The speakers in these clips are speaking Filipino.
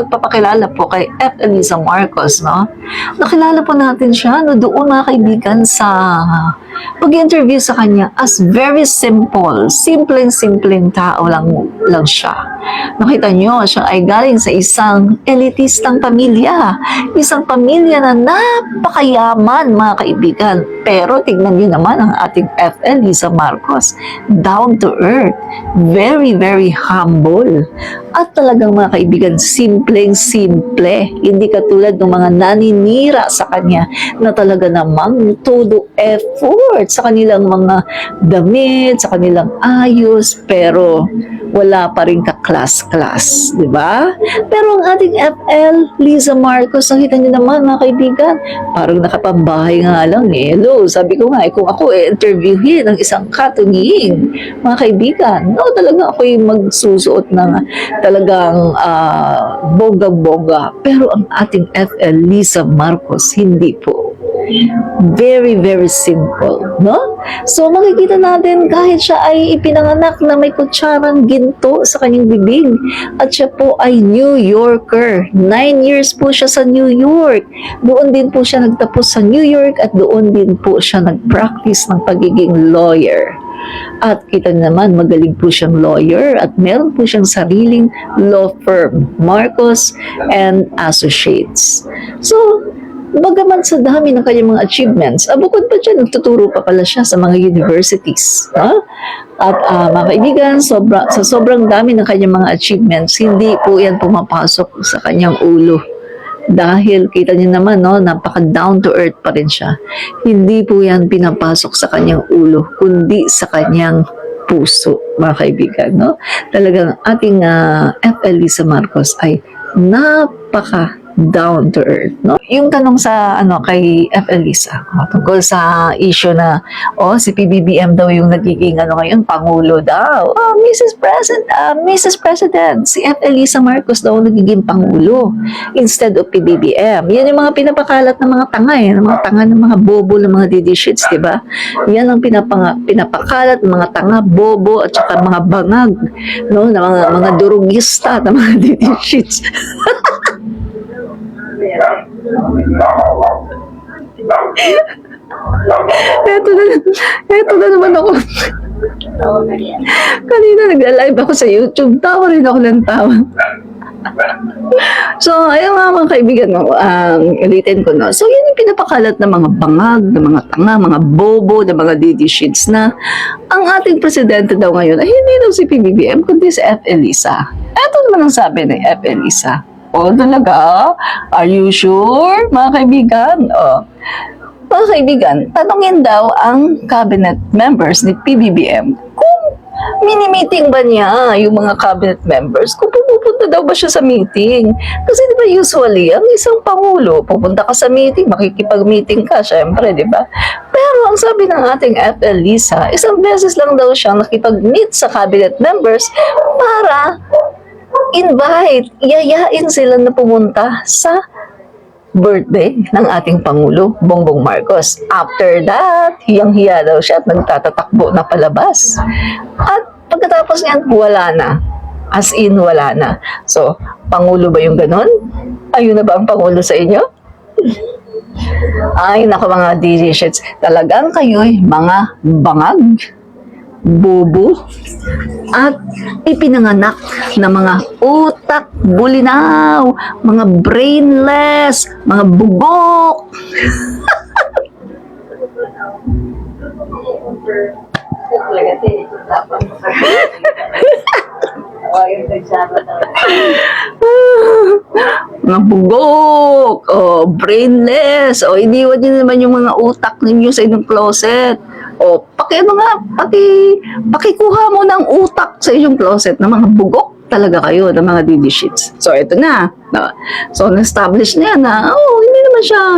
Pagpapakilala po kay F. Elisa Marcos, no? Nakilala po natin siya, no, doon mga kaibigan sa pag-interview sa kanya as very simple. Simpleng-simpleng tao lang siya. Nakita nyo, siya ay galing sa isang elitistang pamilya. Isang pamilya na napakayaman, mga kaibigan. Pero tignan nyo naman ang ating F. Elisa Marcos. Down to earth. Very, very humble. At talagang mga kaibigan, simpleng-simple. Hindi katulad ng mga naninira sa kanya na talaga namang todo effort sa kanilang mga damit, sa kanilang ayos, pero wala pa rin ka-class-class, di ba? Pero ang ating FL, Liza Marcos, nakita niyo naman mga kaibigan, parang nakapambahay nga lang eh. Hello, sabi ko nga, kung ako interviewin ng isang katunging, mga kaibigan, no, talaga ako'y magsusuot ng talagang bonggang-bongga. Pero ang ating FL, Liza Marcos, hindi po. Very, very simple, no? So, makikita natin kahit siya ay ipinanganak na may kutsarang ginto sa kanyang bibig at siya po ay New Yorker. 9 years po siya sa New York. Doon din po siya nagtapos sa New York at doon din po siya nag-practice ng pagiging lawyer. At kita naman, magaling po siyang lawyer at meron po siyang sariling law firm, Marcos and Associates. So, bagaman sa dami ng kanyang mga achievements, bukod pa dyan, nagtuturo pa pala siya sa mga universities. Ha? At mga kaibigan, sa sobrang dami ng kanyang mga achievements, hindi po yan pumapasok sa kanyang ulo. Dahil kita niyo naman, no, napaka down to earth pa rin siya. Hindi po yan pinapasok sa kanyang ulo, kundi sa kanyang puso, mga kaibigan. No? Talagang ating F. Elisa Marcos ay napaka down to earth, no? Yung tanong sa kay F. Elisa tungkol sa issue na si PBBM daw yung nagiging ngayon pangulo daw. Mrs. President, si F. Elisa Marcos daw nagiging pangulo instead of PBBM. Yan yung mga pinapakalat ng mga tanga ng mga tanga ng mga bobo ng mga didishits, di ba? Yan ang pinapakalat ng mga tanga, bobo at saka mga bangag, no, ng mga durugista ng mga didishits. Eto na naman ako. Kanina nagla-live ako sa YouTube, tawa rin ako ng tawa. So, ayun nga mga kaibigan, ulitin ko, no. So, yun yung pinapakalat ng mga bangag, ng mga tanga, mga bobo, ng mga didishits na ang ating presidente daw ngayon ay hindi daw si PBBM, kundi si F. Elisa. Eto naman ang sabi ni F. Elisa. Talaga? Are you sure, mga kaibigan? Mga kaibigan, tanungin daw ang cabinet members ni PBBM kung mini-meeting ba niya yung mga cabinet members, kung pupunta daw ba siya sa meeting. Kasi di ba usually, ang isang pangulo, pupunta ka sa meeting, makikipag-meeting ka, syempre, di ba? Pero ang sabi ng ating F. Elisa, isang beses lang daw siya nakipag-meet sa cabinet members para yayain sila na pumunta sa birthday ng ating Pangulo, Bongbong Marcos. After that, hiyang-hiya daw siya at nagtatatakbo na palabas. At pagkatapos niyan, wala na. As in, wala na. So, Pangulo ba yung ganon? Ayun na ba ang Pangulo sa inyo? Ay, naku mga DJ shits, talagang kayo'y mga bangag, bobo, at ipinanganak na mga utak bulinaw, mga brainless, mga bugok. Mga bugok, brainless, iniwan nyo naman yung mga utak ninyo sa inyong closet. Pakikuha mo ng utak sa inyong closet ng mga bugok talaga kayo, ng mga didishits. So, ito na. So, na-establish na yan na,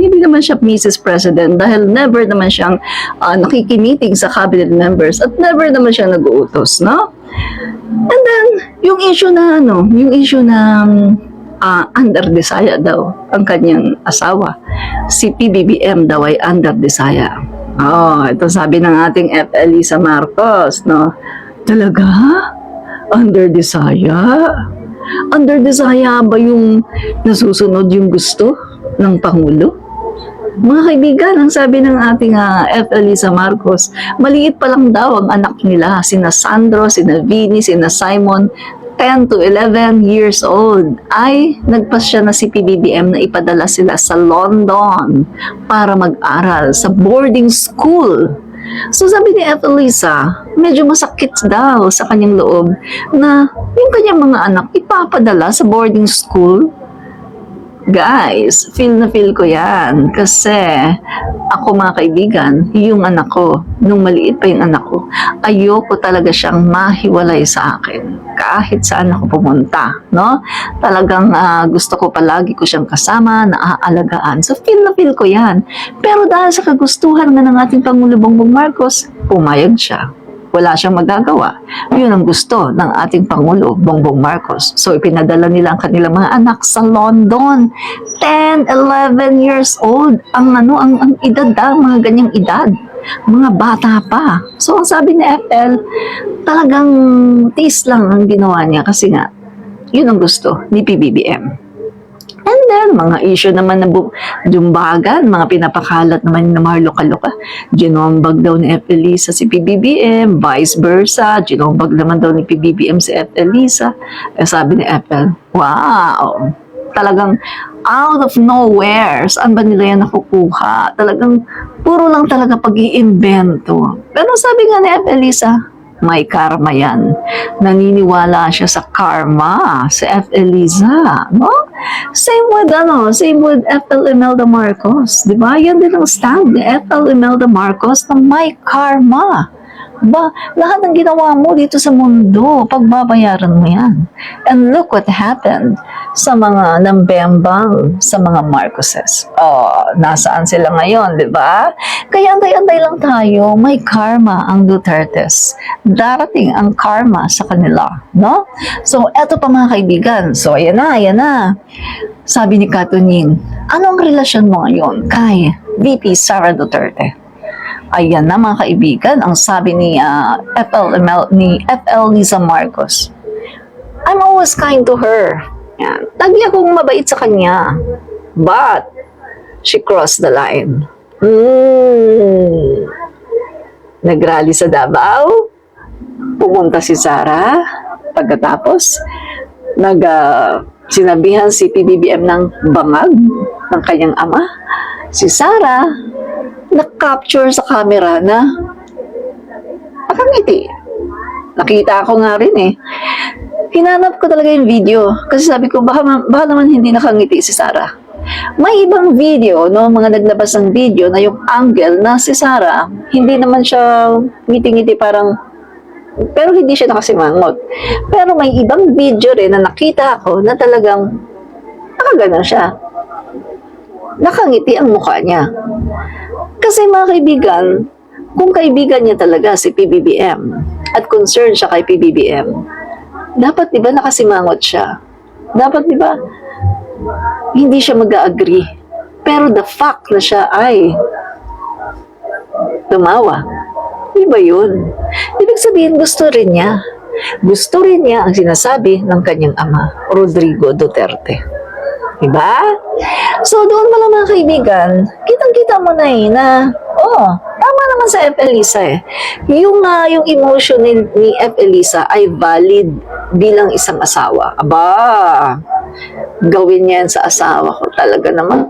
hindi naman siya Mrs. President dahil never naman siyang nakikimiting sa cabinet members at never naman siya nag-uutos, no? And then, yung issue na, under desire daw ang kanyang asawa. Si PBBM daw ay under desire. Ito sabi ng ating F. Elisa Marcos, no? Talaga? Under desire? Under desire ba yung nasusunod yung gusto ng Pangulo? Mga kaibigan, ang sabi ng ating F. Elisa Marcos, maliit pa lang daw ang anak nila, sina Sandro, sina Vinny, sina Simon, 10 to 11 years old, ay nagpasya na si PBBM na ipadala sila sa London para mag-aral sa boarding school. So sabi ni F. Elisa, medyo masakit daw sa kanyang loob na yung kanyang mga anak ipapadala sa boarding school. Guys, feel na feel ko yan. Kasi ako mga kaibigan, yung anak ko, nung maliit pa yung anak ko, ayoko talaga siyang mahiwalay sa akin. Kahit saan ako pumunta, no? Talagang gusto ko palagi ko siyang kasama, naaalagaan. So feel na feel ko yan. Pero dahil sa kagustuhan nga ng ating Pangulo Bongbong Marcos, pumayag siya. Wala siyang magagawa. Yun ang gusto ng ating Pangulo, Bongbong Marcos. So, ipinadala nila ang kanilang mga anak sa London. 10, 11 years old. Ang edad mga ganyang edad. Mga bata pa. So, ang sabi ni FL, talagang tiis lang ang ginawa niya kasi nga, yun ang gusto ni PBBM. And then, mga issue naman na dumbagan, mga pinapakalat naman ng mga loka-loka. Ginombag daw ni F. Elisa si PBBM, vice versa. Ginombag naman daw ni PBBM si F. Elisa. Sabi ni FL, wow! Talagang out of nowhere. Saan ba nila yan nakukuha? Talagang puro lang talaga pag-iimbento. Pero sabi nga ni F. Elisa, may karma yan. Naniniwala siya sa karma si F. Elisa, no? Same with F.L. Imelda Marcos, di ba? Yan din ang stand ni F.L. Imelda Marcos na may karma. Ba, lahat ng ginawa mo dito sa mundo, pagbabayaran mo yan. And look what happened sa mga nambembang sa mga Marcoses. Oh, nasaan sila ngayon, di ba? Kaya antay-antay lang tayo, may karma ang Dutertes. Darating ang karma sa kanila, no? So, eto pa mga kaibigan. So, ayan na. Sabi ni Katunying, anong relasyon mo ngayon kay VP Sara Duterte? Ayan na mga kaibigan, ang sabi ni FL Liza Marcos. I'm always kind to her. Yan. Lagi akong mabait sa kanya. But, she crossed the line. Nagrally sa Davao. Pumunta si Sara. Pagkatapos, sinabihan si PBBM ng bangag ng kanyang ama. Si Sara, na-capture sa camera na nakangiti. Nakita ko nga rin eh. Hinanap ko talaga yung video kasi sabi ko baka naman hindi nakangiti si Sara. May ibang video, no, mga naglabas ng video na yung angle na si Sara, hindi naman siya ngiti-ngiti parang, pero hindi siya nakasimangot. Pero may ibang video rin na nakita ko na talagang nakaganon siya. Nakangiti ang mukha niya. Kasi mga kaibigan, kung kaibigan niya talaga si PBBM at concerned siya kay PBBM, dapat diba nakasimangot siya? Dapat diba hindi siya mag-agree? Pero the fact na siya ay tumawa, diba yun? Ibig sabihin gusto rin niya. Gusto rin niya ang sinasabi ng kanyang ama, Rodrigo Duterte. Diba? So, doon mo lang mga kaibigan, kitang-kita mo na tama naman sa F. Elisa eh. Yung emotion ni F. Elisa ay valid bilang isang asawa. Aba, gawin niya yan sa asawa ko talaga naman.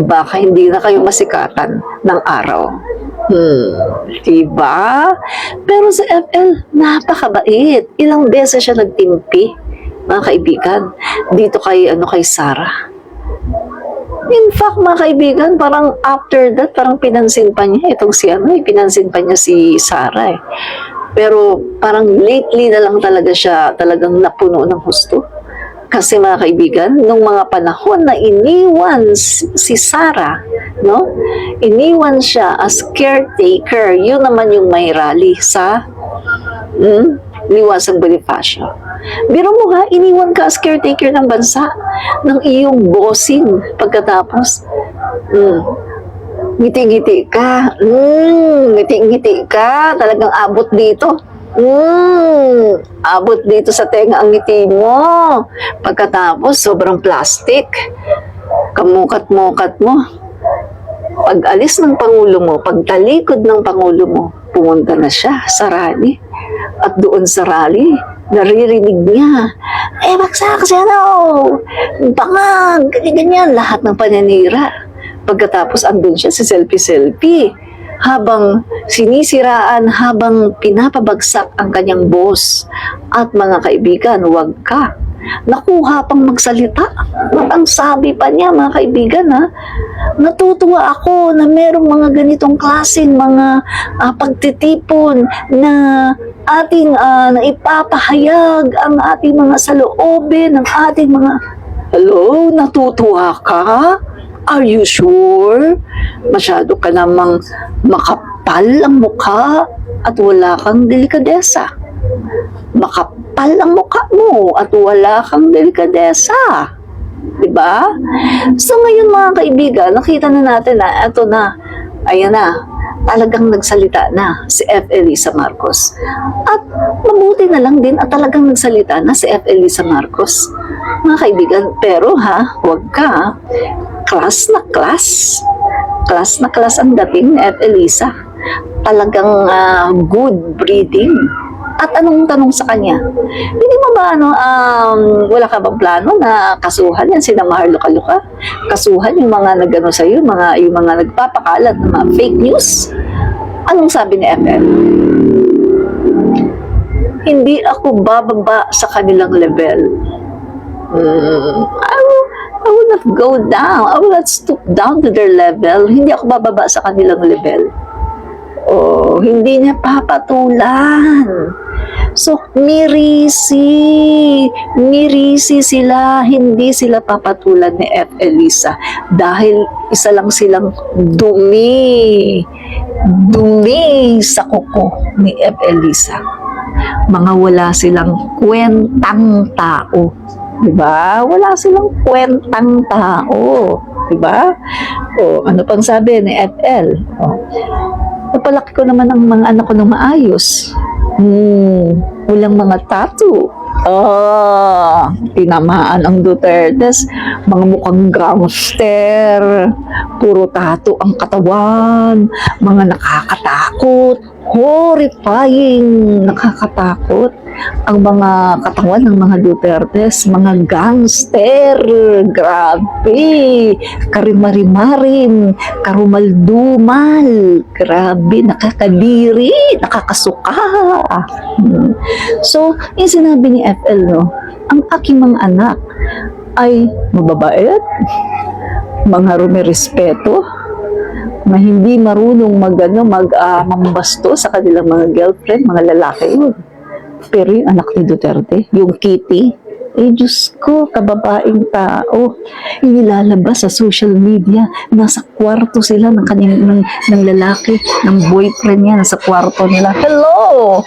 Baka hindi na kayo masikatan ng araw. Diba? Pero sa FL, napakabait. Ilang beses siya nagtimpi. Mga kaibigan, dito kay Sara. In fact, mga kaibigan, parang after that, parang pinansin pa niya pinansin pa niya si Sara eh. Pero parang lately na lang talaga siya talagang napuno ng husto. Kasi mga kaibigan, nung mga panahon na iniwan si Sara, no? Iniwan siya as caretaker. Yun naman yung may rally sa Liwasang Bonifacio. Biro mo ha, iniwan ka as caretaker ng bansa ng iyong bossing pagkatapos. Ngiti-ngiti ka. Ngiti-ngiti ka. Talagang abot dito. Abot dito sa tenga ang ngiti mo. Pagkatapos, sobrang plastic. Kamukat-mukat mo. Pag alis ng Pangulo mo, pagtalikod ng Pangulo mo, pumunta na siya sa rally. At doon sa rally, naririnig niya, baksak siya bangag, ganyan, lahat ng paninira. Pagkatapos andun siya sa selfie-selfie. Habang sinisiraan, habang pinapabagsak ang kanyang boss. At mga kaibigan, huwag ka. Nakuha pang magsalita. At ang sabi pa niya, mga kaibigan, natutuwa ako na merong mga ganitong klaseng mga pagtitipon na ating na ipapahayag ang ating mga saloobin, ang ating mga... Hello, natutuwa ka? Are you sure? Masyado ka namang makapal ang mukha at wala kang delikadesa. Makapal ang mukha mo at wala kang delikadesa. Diba? So ngayon mga kaibigan, nakita na natin na ito na, ayan na, talagang nagsalita na si F. Elisa Marcos. At mabuti na lang din at talagang nagsalita na si F. Elisa Marcos. Mga kaibigan, pero huwag ka, class na class. Class na class ang dating ni F. Elisa. Talagang good breeding. At anong tanong sa kanya? Hindi mo ba wala ka bang plano na kasuhan yan sina Marlo Caluca? Kasuhan yung mga nagano sa iyo, yung mga nagpapakalat ng mga fake news? Anong sabi ni FL? Hindi ako bababa sa kanilang level. I will not go down. I will not stoop down to their level. Hindi ako bababa sa kanilang level. Hindi niya papatulan. So, mirisi sila, hindi sila papatulan ni F. Elisa dahil isa lang silang dumi sa kuko ni F. Elisa. Mga wala silang kwentang tao. Diba? Wala silang kwentang tao. Diba? Ano pang sabi ni FL? Napalaki ko naman ang mga anak ko ng maayos. Walang mga tattoo. Tinamaan ang Dutertes. Mga mukhang gangster. Puro tattoo ang katawan. Mga nakakatakot. Horrifying. Nakakatakot. Ang mga katawan ng mga Dutertes, mga gangster, grabe, karimarimarin, karumaldumal, grabe, nakakadiri, nakakasuka. So, yung sinabi ni FL, ang aking mga anak ay mababait, mga rumirespeto, na hindi marunong mambasto sa kanilang mga girlfriend, mga lalaki yun. Pero yung anak ni Duterte, yung Kitty, Diyos ko, kababaeng tao, inilalabas sa social media, nasa kwarto sila ng lalaki, ng boyfriend niya, nasa kwarto nila. Hello!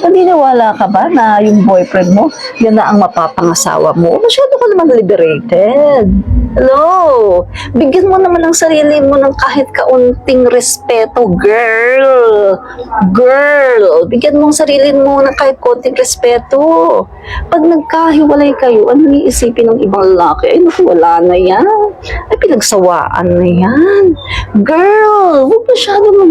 Naniniwala ka ba na yung boyfriend mo, yan na ang mapapangasawa mo? Masyado ka naman liberated. Hello! Bigyan mo naman ng sarili mo ng kahit kaunting respeto, girl! Girl! Bigyan mo ang sarili mo ng kahit kaunting respeto. Pag nagkahiwalay kayo, ano iisipin ng ibang lalaki? Ay, naku, wala na yan. Ay, pinagsawaan na yan. Girl! Huwag masyado mo.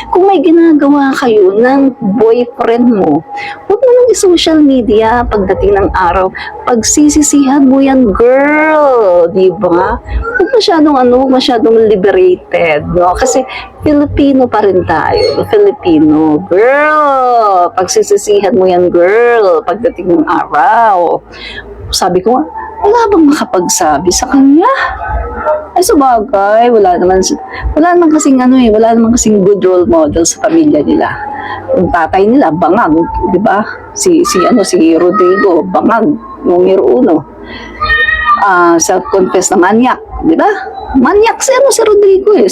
Kung may ginagawa kayo ng boyfriend mo, huwag mo lang i-social media pagdating ng araw. Pagsisisihan mo yan, girl! Diba? Huwag masyadong liberated, no? Kasi Filipino pa rin tayo. Filipino. Girl! Pagsisisihan mo yan, girl, pagdating ng araw. Sabi ko, wala bang makapagsabi sa kanya? Ay, sabagay, wala naman kasing good role model sa pamilya nila. Yung tatay nila, bangag, di ba? Si Rodrigo, bangag, numero 1. Self-confessed na manyak, di ba? Manyak si Rodrigo eh.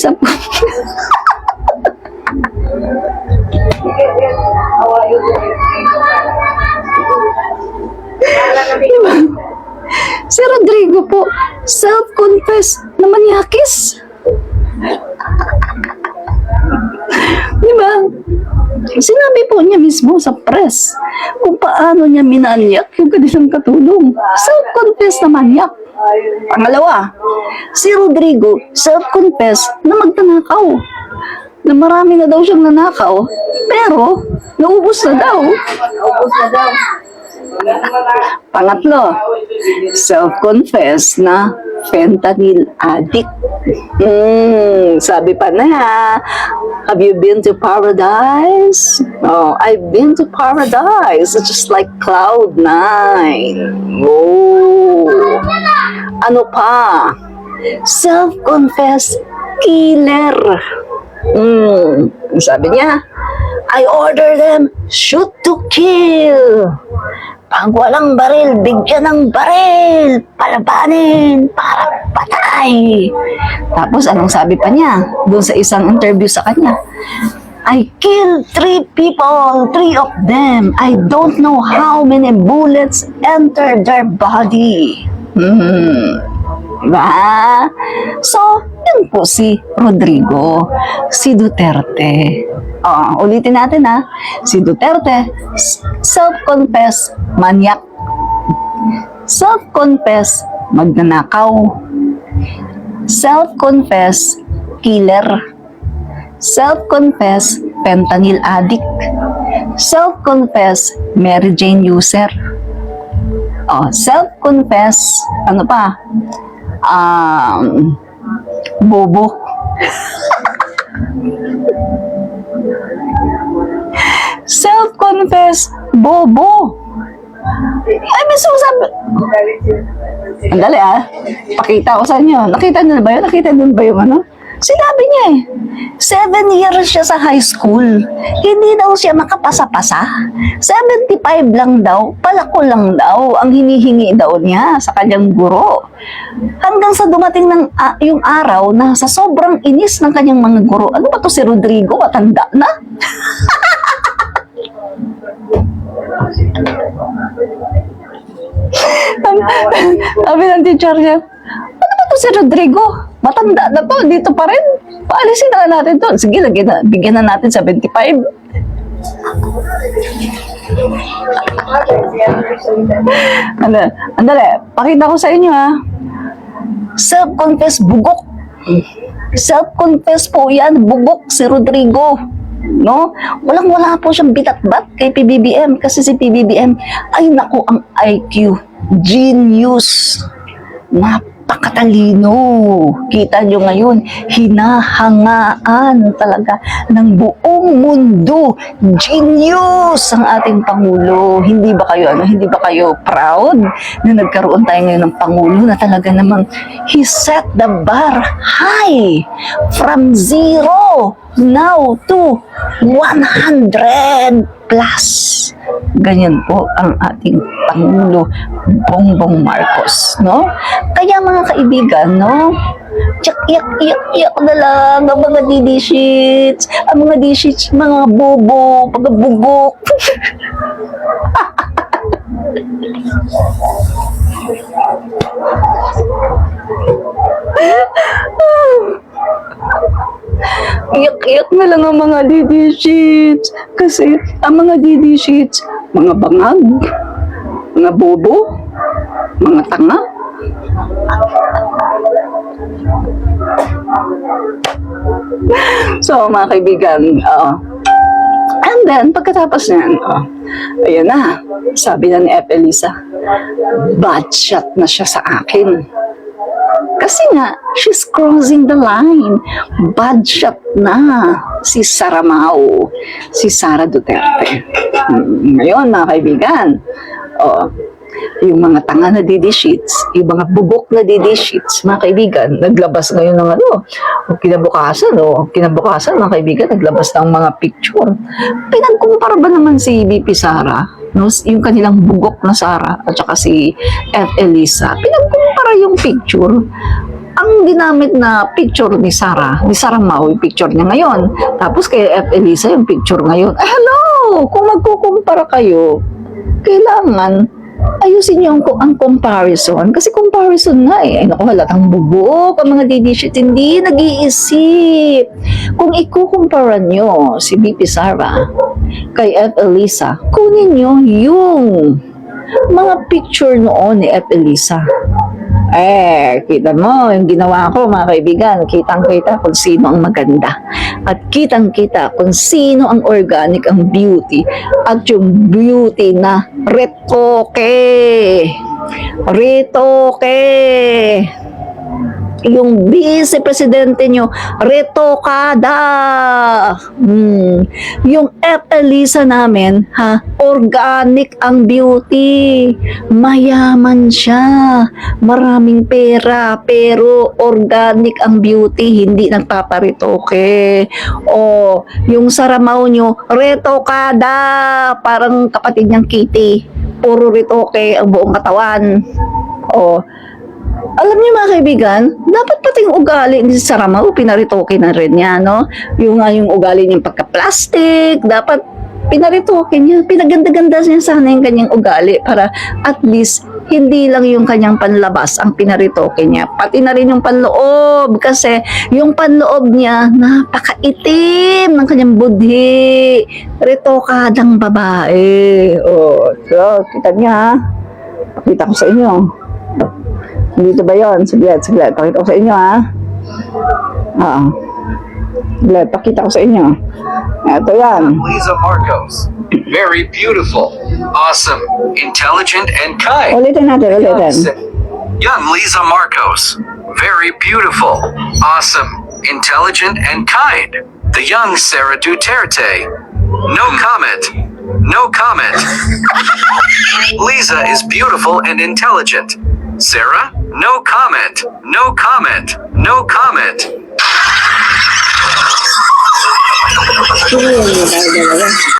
Diba? Si Rodrigo po, self-confessed na manyakis. Diba? Sinabi po niya mismo sa press kung paano niya minanyak yung kanilang katulong. Self-confess na manyak. Pangalawa, si Rodrigo self-confess na magnanakaw. Na marami na daw siyang nanakaw, pero naubos na daw. Pangatlo, self-confess na fentanyl addict. Sabi pa na, have you been to paradise? Oh, I've been to paradise. It's just like cloud 9. Oh. Ano pa? Self-confess killer. Sabi niya, I order them shoot to kill. Pag walang baril, bigyan ng baril. Palabanin para patay. Tapos anong sabi pa niya doon sa isang interview sa kanya? I killed 3 people, 3 of them. I don't know how many bullets entered their body. Diba? So, yun po si Rodrigo, si Duterte. Ulitin natin ha. Si Duterte, self-confess manyak. Self-confess magnanakaw. Self-confess killer. Self-confess fentanyl addict. Self-confess Mary Jane user. Self-confess, ano pa? Bobo. Self-confess bobo. Ay, may susabi. Andali pakita ko sa inyo. Nakita niyo na ba yun? Nakita niyo ba yung ano? Sinabi niya 7 years siya sa high school. Hindi daw siya makapasa-pasa. 75 lang daw, palako lang daw ang hinihingi daw niya sa kanyang guro. Hanggang sa dumating ng yung araw na sa sobrang inis ng kanyang mga guro. Ano ba to si Rodrigo? Matanda na? Sabi ng teacher niya, ano ba to si Rodrigo? Matanda na to, dito pa rin. Paalisin na natin to. Sige, bigyan na natin 75. Andali, pakita ko sa inyo Self-confess bugok. Self-confess po yan, bugok si Rodrigo. No? Walang-wala po siyang bitat-bat kay PBBM kasi si PBBM ay naku ang IQ. Genius. Napakatalino. Kita nyo ngayon, hinahangaan talaga ng buong mundo. Genius ang ating Pangulo. Hindi ba kayo proud na nagkaroon tayo ngayon ng Pangulo na talaga namang he set the bar high from 0 now to 100 plus. Ganyan po ang ating Pangulo Bongbong Marcos, no? Kaya mga kaibigan, no? Iyak na lang ang mga didishits, mga bobo, pagabugok. Iyak na lang ang mga DD sheets. Kasi ang mga DD sheets, mga bangag, mga bobo, mga tanga. So, mga kaibigan, and then, pagkatapos niyan, ayan na, sabi na ni F. Elisa, bad shot na siya sa akin. Kasi nga, she's crossing the line. Bad shot na si Saramao, si Sara Duterte. Ngayon, mga kaibigan, yung mga tanga na didishits, yung mga bubok na didishits, mga kaibigan, naglabas ngayon ng kinabukasan, mga kaibigan, naglabas ng mga picture. Pinagkumpara ba naman si BP Sara, no? Yung kanilang bugok na Sara, at saka si F. Elisa, pinagkumpara yung picture. Ang ginamit na picture ni Sara Mau, yung picture niya ngayon. Tapos kay F. Elisa, yung picture ngayon. Hello! Kung magkukumpara kayo, kailangan ayusin niyo ang comparison. Kasi comparison nga eh. Ay, naku, halatang bubog ang mga didishit. Hindi nag-iisip. Kung ikukumpara niyo si BP Sara kay F. Elisa, kunin niyo yung mga picture noon ni F. Elisa. Kita mo, yung ginawa ko mga kaibigan, kitang-kita kung sino ang maganda. At kitang-kita kung sino ang organic, ang beauty. At yung beauty na retoke. Yung vice-presidente nyo, retokada. Yung F. Elisa namin, organic ang beauty. Mayaman siya. Maraming pera, pero organic ang beauty, hindi nagpaparitoke. O, yung saramaw nyo, retokada. Parang kapatid niyang Kitty. Puro ritoke ang buong katawan. O, alam niyo mga kaibigan, dapat pating ugali ni Saramaw, pinaritoke na rin niya, no? Yung ugali niyang pagka-plastic, dapat pinaritoke niya, pinaganda-ganda niya sana yung kanyang ugali para at least hindi lang yung kanyang panlabas ang pinaritoke niya, pati na rin yung panloob kasi yung panloob niya napakaitim ng kanyang budhi, retokadang babae. So, kita niya ha, pakita ko sa inyo. Dito ba yun? Saglit. Pakita ko sa inyo, ha? Saglit, pakita ko sa inyo. Ito yan. Liza Marcos. Very beautiful, awesome, intelligent, and kind. Ulitin natin. Young Liza Marcos. Very beautiful, awesome, intelligent, and kind. The young Sarah Duterte. No comment. Liza is beautiful and intelligent. Sarah? No comment.